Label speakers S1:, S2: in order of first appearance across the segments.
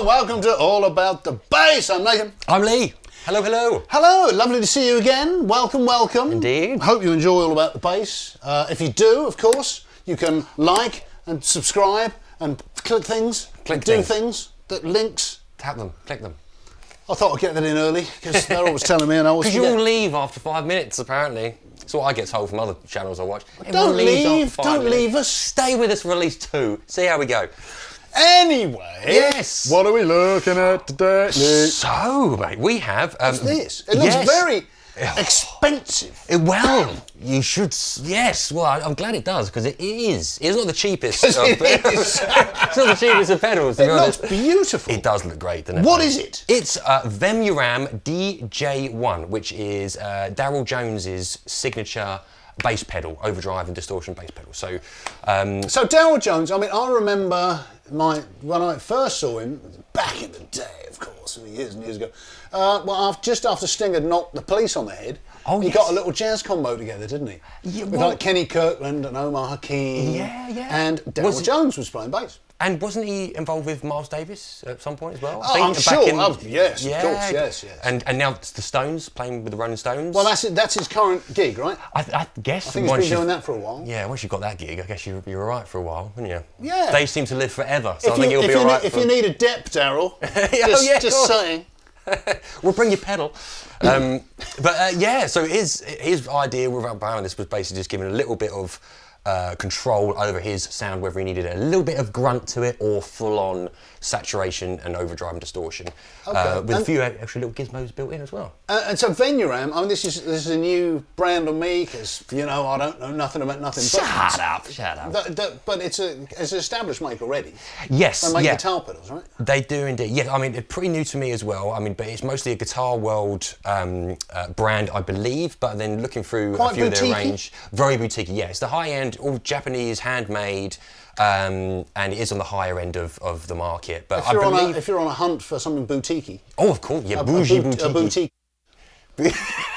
S1: Hello, welcome to All About the Bass. I'm Nathan.
S2: I'm Lee. Hello, hello.
S1: Hello, lovely to see you again. Welcome, welcome.
S2: Indeed.
S1: Hope you enjoy All About the Bass. If you do, of course, you can like and subscribe and click things. Do things. Links.
S2: Tap them, click them.
S1: I thought I'd get that in early because they're always telling me and I always
S2: Because you
S1: forget.
S2: all leave after 5 minutes, apparently. That's what I get told from other channels I watch.
S1: Don't leave, don't leave us.
S2: Stay with us for at least 2. See how we go.
S1: Anyway,
S2: yes.
S1: What are we looking at today?
S2: So, mate, we have...
S1: What's this? It looks very expensive.
S2: Well, you should... Yes, well, I'm glad it does, because it is. It's not the cheapest.
S1: It is.
S2: It's not the cheapest of pedals, to be honest.
S1: Looks beautiful.
S2: It does look great, doesn't it?
S1: What is it?
S2: It's Vemuram DJ1, which is Darryl Jones's signature bass pedal, overdrive and distortion bass pedal. So
S1: Darryl Jones, I mean, I remember when I first saw him, back in the day, of course, years and years ago, just after Sting had knocked the Police on the head, he got a little jazz combo together, didn't he?
S2: Yeah,
S1: with like Kenny Kirkland and Omar Hakim.
S2: Yeah.
S1: And Darryl Jones was playing bass.
S2: And wasn't he involved with Miles Davis at some point as well?
S1: Oh, I'm sure. Yes, of course, yes.
S2: And now it's the Stones, playing with the Rolling Stones.
S1: Well, that's his current gig, right?
S2: I guess.
S1: I think he's been doing that for a while.
S2: Yeah, once you've got that gig, I guess you're all right for a while, wouldn't you?
S1: Yeah.
S2: They seem to live forever, so I think you'll be all right.
S1: If you need a dep, Darryl, just saying.
S2: We'll bring you pedal. So his idea behind this was basically just giving a little bit of control over his sound, whether he needed a little bit of grunt to it or full-on saturation and overdrive and distortion, with a few extra little gizmos built in as well.
S1: And so Vemuram, I mean, this is a new brand on me because I don't know nothing about nothing.
S2: Shut up.
S1: But it's an established make already.
S2: Yes,
S1: they make guitar pedals, right?
S2: They do indeed. Yeah, I mean, it's pretty new to me as well. I mean, but it's mostly a Guitar World brand, I believe. But then looking through a few of their range, very boutique. Yeah, it's the high end, all Japanese, handmade. And it is on the higher end of the market. But
S1: if you're on a hunt for something boutiquey.
S2: Oh, of course, yeah, bougie boutique.
S1: A boutique.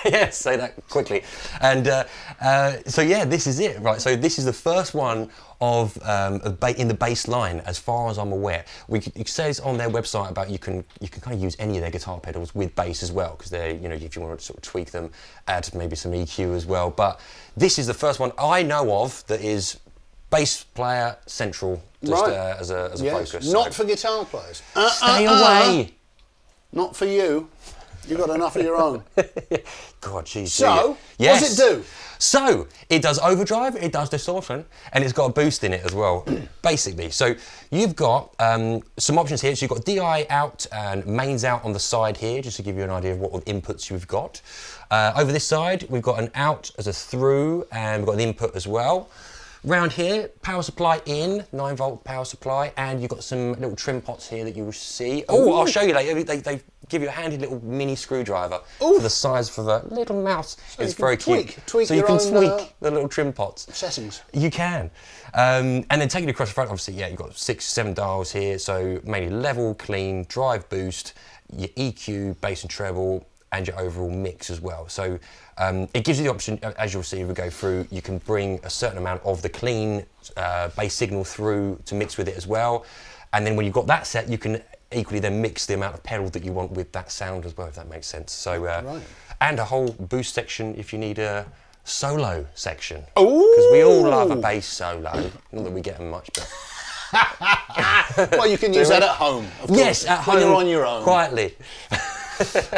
S2: Yes, say that quickly. And this is it, right? So this is the first one of in the bass line, as far as I'm aware. It says on their website about you can kind of use any of their guitar pedals with bass as well, because they're if you want to sort of tweak them, add maybe some EQ as well. But this is the first one I know of that is bass player central, just as a focus.
S1: Not for guitar players.
S2: Stay away.
S1: Not for you. You've got enough of your own.
S2: God, jeez.
S1: So,
S2: yes.
S1: what does it do?
S2: So, it does overdrive, it does distortion, and it's got a boost in it as well, basically. So, you've got some options here. So, you've got DI out and mains out on the side here, just to give you an idea of what inputs you've got. Over this side, we've got an out as a through, and we've got an input as well. Round here, power supply in, 9-volt power supply, and you've got some little trim pots here that you will see. Oh, I'll show you later. They give you a handy little mini screwdriver for the size of a little mouse.
S1: So
S2: it's very cute.
S1: Tweak
S2: so you can
S1: your own,
S2: tweak the little trim pots.
S1: Settings.
S2: You can. And then taking it across the front, obviously, you've got 6, 7 dials here. So mainly level, clean, drive, boost, your EQ, bass and treble, and your overall mix as well. So it gives you the option, as you'll see as we go through, you can bring a certain amount of the clean bass signal through to mix with it as well. And then when you've got that set, you can equally then mix the amount of pedal that you want with that sound as well, if that makes sense. So, and a whole boost section if you need a solo section. Because we all love a bass solo. Not that we get them much, but...
S1: Well, you can use that at home, of course.
S2: Yes, at home.
S1: When you're on your own.
S2: Quietly.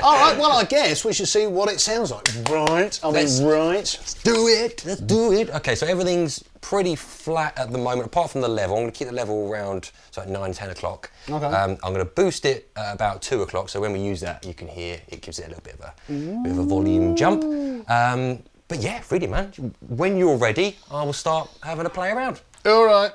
S1: All right, well, I guess we should see what it sounds like. Right.
S2: Let's do it. Let's do it. Okay, so everything's pretty flat at the moment, apart from the level. I'm going to keep the level around at 9, 10 o'clock.
S1: Okay.
S2: I'm going to boost it at about 2 o'clock, so when we use that, you can hear it gives it a little bit of a volume jump. But yeah, really, man. When you're ready, I will start having a play around.
S1: All right.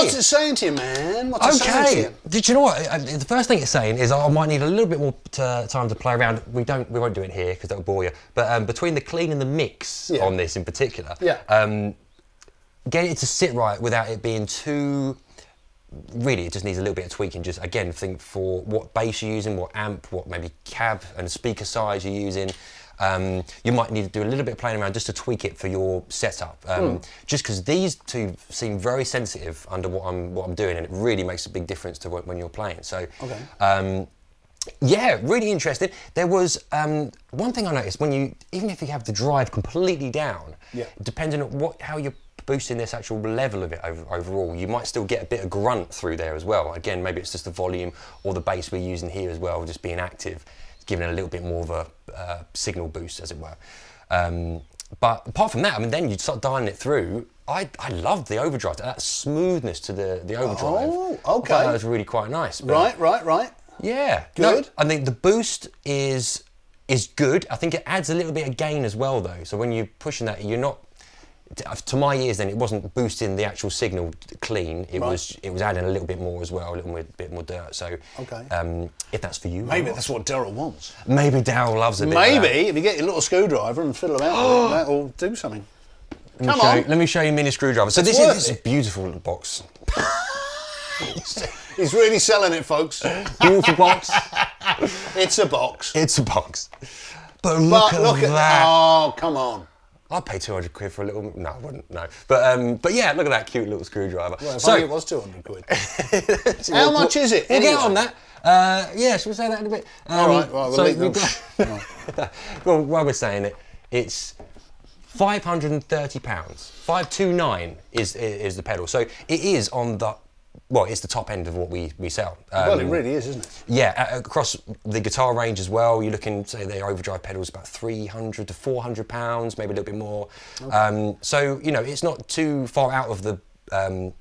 S1: What's it saying to you, man? What's it saying to you?
S2: Did you know what? The first thing it's saying is I might need a little bit more time to play around. We won't do it here because that'll bore you. But between the clean and the mix on this in particular, getting it to sit right without it being too. Really, it just needs a little bit of tweaking. Just again, think for what bass you're using, what amp, what maybe cab and speaker size you're using. You might need to do a little bit of playing around just to tweak it for your setup. Just because these two seem very sensitive under what I'm doing, and it really makes a big difference to when you're playing. So, yeah, really interested. There was one thing I noticed even if you have the drive completely down, depending on how you're boosting this actual level of it overall, you might still get a bit of grunt through there as well. Again, maybe it's just the volume or the bass we're using here as well, just being active, giving it a little bit more of a signal boost, as it were. But apart from that, I mean, then you start dialing it through. I loved the overdrive, that smoothness to the overdrive.
S1: Oh, okay.
S2: I thought that was really quite nice.
S1: Right.
S2: Yeah.
S1: Good.
S2: No, I think the boost is good. I think it adds a little bit of gain as well, though. So when you're pushing that, you're not. To my ears, then it wasn't boosting the actual signal clean. It was adding a little bit more as well, a little bit more dirt. So, if that's for you,
S1: maybe that's what Darryl wants.
S2: Maybe Darryl loves a bit.
S1: Maybe if you get your little screwdriver and fiddle about, that will do something.
S2: Let me show you a mini screwdriver. So this is a beautiful little box.
S1: He's really selling it, folks.
S2: Beautiful box.
S1: It's a box.
S2: It's a box. But look at that.
S1: Oh, come on.
S2: I'd pay 200 quid for a little. No, I wouldn't. No, but yeah, look at that cute little screwdriver.
S1: Well, so it was 200 quid. How much is it?
S2: We'll get on that. Yeah, should we say that in a bit?
S1: All right.
S2: Well, while we're saying it, it's £530. 529 is the pedal. So it is on the. Well, it's the top end of what we sell.
S1: Well, it really is, isn't it?
S2: Yeah, across the guitar range as well. You're looking, say, their overdrive pedals about £300 to £400, maybe a little bit more. Okay. So it's not too far out of the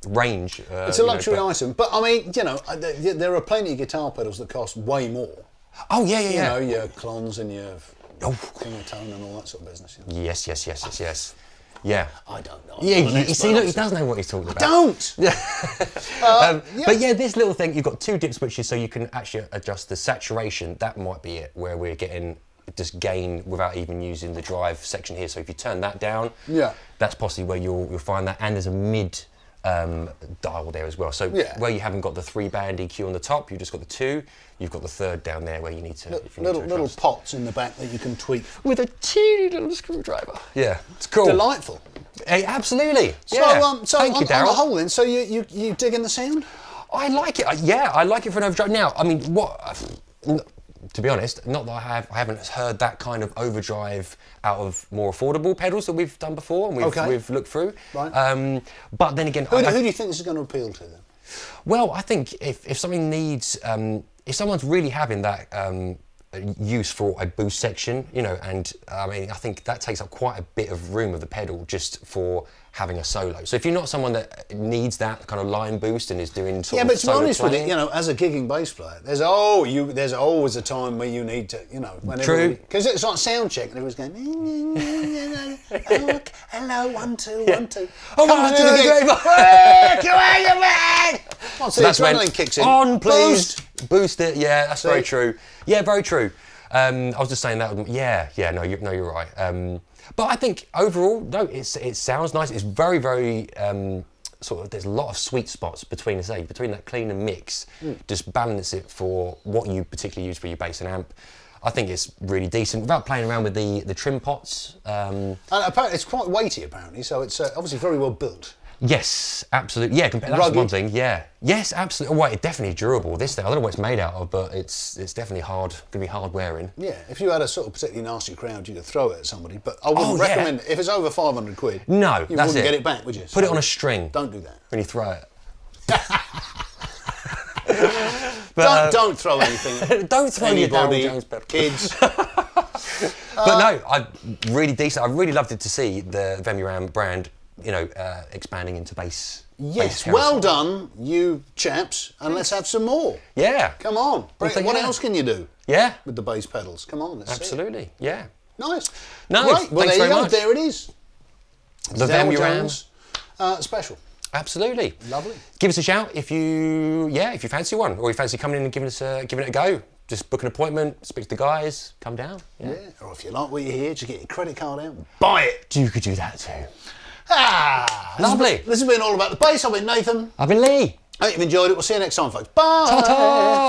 S2: range.
S1: It's a luxury item, but I mean, there are plenty of guitar pedals that cost way more.
S2: Oh yeah.
S1: You know, your clones and your tone and all that sort of business.
S2: Yes. Yeah.
S1: I don't know.
S2: Yeah, you see, look, he does know what he's talking about.
S1: I don't!
S2: But yeah, this little thing, you've got two dip switches, so you can actually adjust the saturation. That might be it, where we're getting just gain without even using the drive section here. So if you turn that down, that's possibly where you'll find that. And there's a mid dial there as well. So where you haven't got the 3-band EQ on the top, you've just got the 2. You've got the 3rd down there where you need to.
S1: Little pots in the back that you can tweak
S2: with a teeny little screwdriver. Yeah, it's cool.
S1: Delightful.
S2: Hey, absolutely.
S1: So,
S2: yeah.
S1: so
S2: Thank you, Darryl.
S1: On the whole, then, so you digging the sound?
S2: I like it. Yeah, I like it for an overdrive. Now, I mean, to be honest, not that I haven't heard that kind of overdrive out of more affordable pedals that we've done before and we've looked through.
S1: Right.
S2: But then again,
S1: who do you think this is going to appeal to then?
S2: Well, I think if something needs, if someone's really having that use for a boost section, and I mean, I think that takes up quite a bit of room of the pedal just for having a solo. So if you're not someone that needs that kind of line boost and is doing sort of
S1: but to be honest
S2: playing,
S1: with you, as a gigging bass player, there's always a time where you need to,
S2: True.
S1: Because it's like sound check and everyone's going, hello, 1 2 1 2.
S2: Oh, come to the gig.
S1: Where you man? So that's when kicks in.
S2: On, please. Boost it. Yeah, that's very true. Yeah, very true. I was just saying that. No, you're right. But I think overall, no, it sounds nice. It's very, very sort of. There's a lot of sweet spots between that clean and mix. Just balance it for what you particularly use for your bass and amp. I think it's really decent without playing around with the trim pots.
S1: And apparently, it's quite weighty. Apparently, so it's obviously very well built.
S2: Yes, absolutely. Yeah, that's one thing. Yeah, yes, absolutely. Oh, wait, it's definitely durable. This thing, I don't know what it's made out of, but it's definitely hard. Going to be hard wearing.
S1: Yeah, if you had a sort of particularly nasty crowd, you could throw it at somebody. But I wouldn't recommend it. If it's over 500 quid.
S2: No,
S1: you wouldn't get it back, would you?
S2: Put it on a string.
S1: Don't do that.
S2: When you throw it.
S1: Don't throw anything.
S2: Don't throw
S1: anybody,
S2: your Darryl Jones pedal.
S1: Kids.
S2: But no, really decent. I really loved it to see the Vemuram brand, expanding into bass.
S1: Yes, well done, you chaps, and let's have some more.
S2: Yeah.
S1: Come on. What else can you do?
S2: Yeah.
S1: With the bass pedals? Come on, let's see.
S2: Absolutely, yeah.
S1: Nice.
S2: No,
S1: Great. Well,
S2: thanks
S1: there you
S2: very
S1: go.
S2: much.
S1: There it is.
S2: The Vemuram
S1: Special.
S2: Absolutely.
S1: Lovely.
S2: Give us a shout if you fancy one, or you fancy coming in and giving it a go. Just book an appointment, speak to the guys, come down.
S1: Yeah. Or if you like what you hear, just get your credit card out and buy it.
S2: You could do that too.
S1: Lovely. This has been all about the bass. I've been Nathan.
S2: I've been Lee.
S1: I hope you've enjoyed it. We'll see you next time, folks. Bye.
S2: Ta-ta.